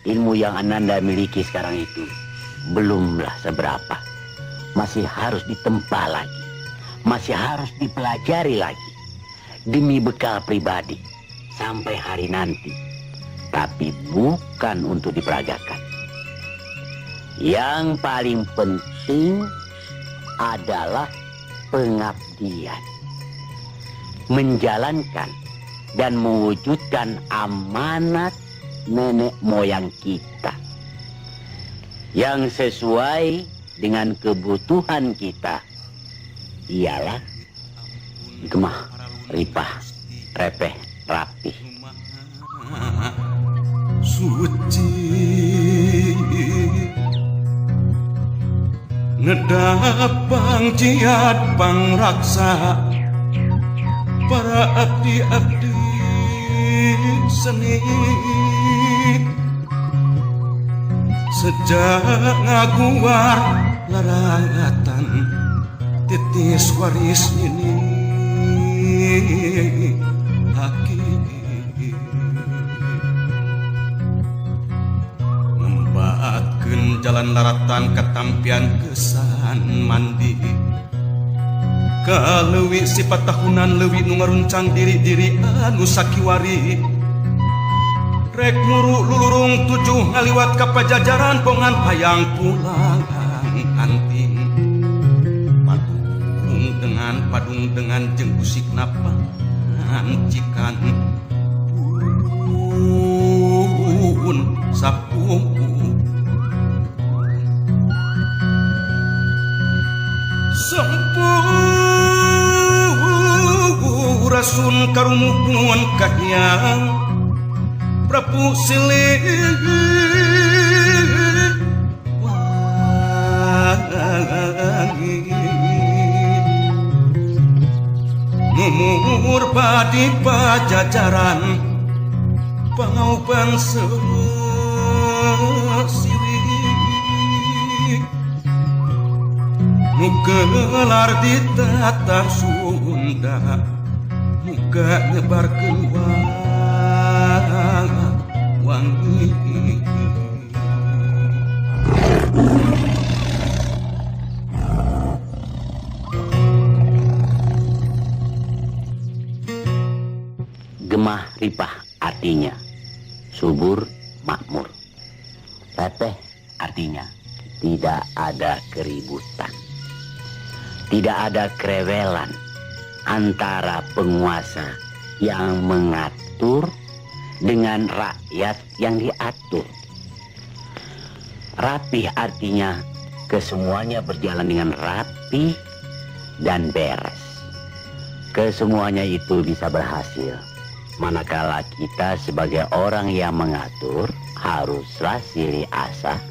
ilmu yang Ananda miliki sekarang itu belumlah seberapa. Masih harus ditempa lagi. Masih harus dipelajari lagi. Demi bekal pribadi sampai hari nanti. Tapi bukan untuk diperagakan. Yang paling penting adalah pengabdian. Menjalankan dan mewujudkan amanat nenek moyang kita. Yang sesuai dengan kebutuhan kita ialah gemah, ripah, repeh, rapih. Suci ngedapang jiat pangraksa para abdi-abdi seni sejak ngaguar larangatan titis waris ini haki membaatkeun jalan laratan katampian kesan mandi kaleuwi sifat tahunan leuwih nu ngaruncang diri-diri anu sakiwari rek muru lulurung tujuh ngaliwat ka pajajaran bongan hayang pulang anting padung dengan jeung usikna pancikan pun sapung rasun karumuhun kahyang Prabu Silih wangi numur padi pajajaran pangauban sesiwi nugelar di tatar Sunda muka nyebar keluar wangi gemah ripah artinya subur makmur. Repeh artinya tidak ada keributan, tidak ada kerewelan antara penguasa yang mengatur dengan rakyat yang diatur. Rapih artinya kesemuanya berjalan dengan rapi dan beres. Kesemuanya itu bisa berhasil manakala kita sebagai orang yang mengatur haruslah silih asah,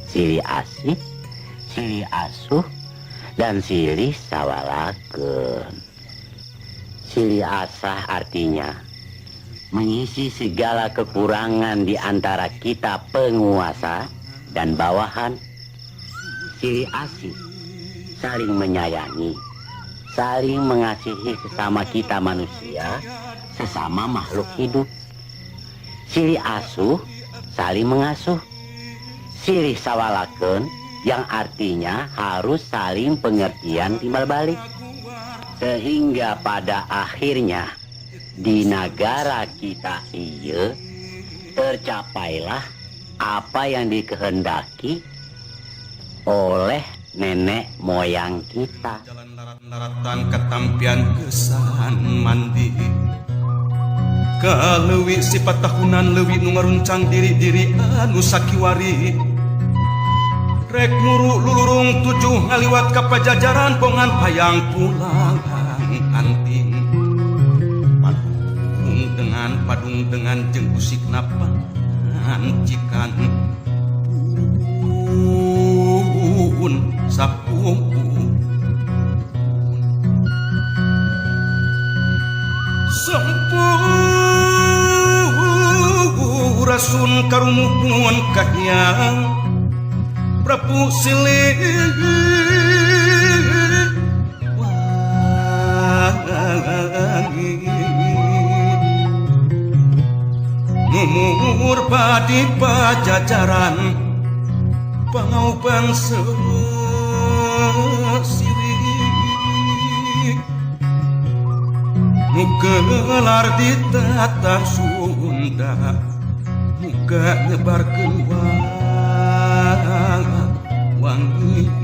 silih asih, silih asuh, dan silih sawalakeun. Silih asah artinya mengisi segala kekurangan di antara kita penguasa dan bawahan. Silih asih saling menyayangi, saling mengasihi sesama kita manusia, sesama makhluk hidup. Silih asuh saling mengasuh. Silih sawalakeun yang artinya harus saling pengertian timbal balik. Sehingga pada akhirnya di negara kita ieu tercapailah apa yang dikehendaki oleh nenek moyang kita. Jalan laratan katampian kesan mandi kaleuwi sifat tahunan leuwih nu ngaruncang diri-diri anu sakiwari rek muru lulurung tujuh ngaliwat ka pajajaran bongan hayang pulang anting padung dengan jeung usikna pancikan pun sapung rasun karumuhun kahyang Prabu Silih wangi numur di pajajaran pangauban sirih nu gelar di tata Sunda muka nyebarkeun wangi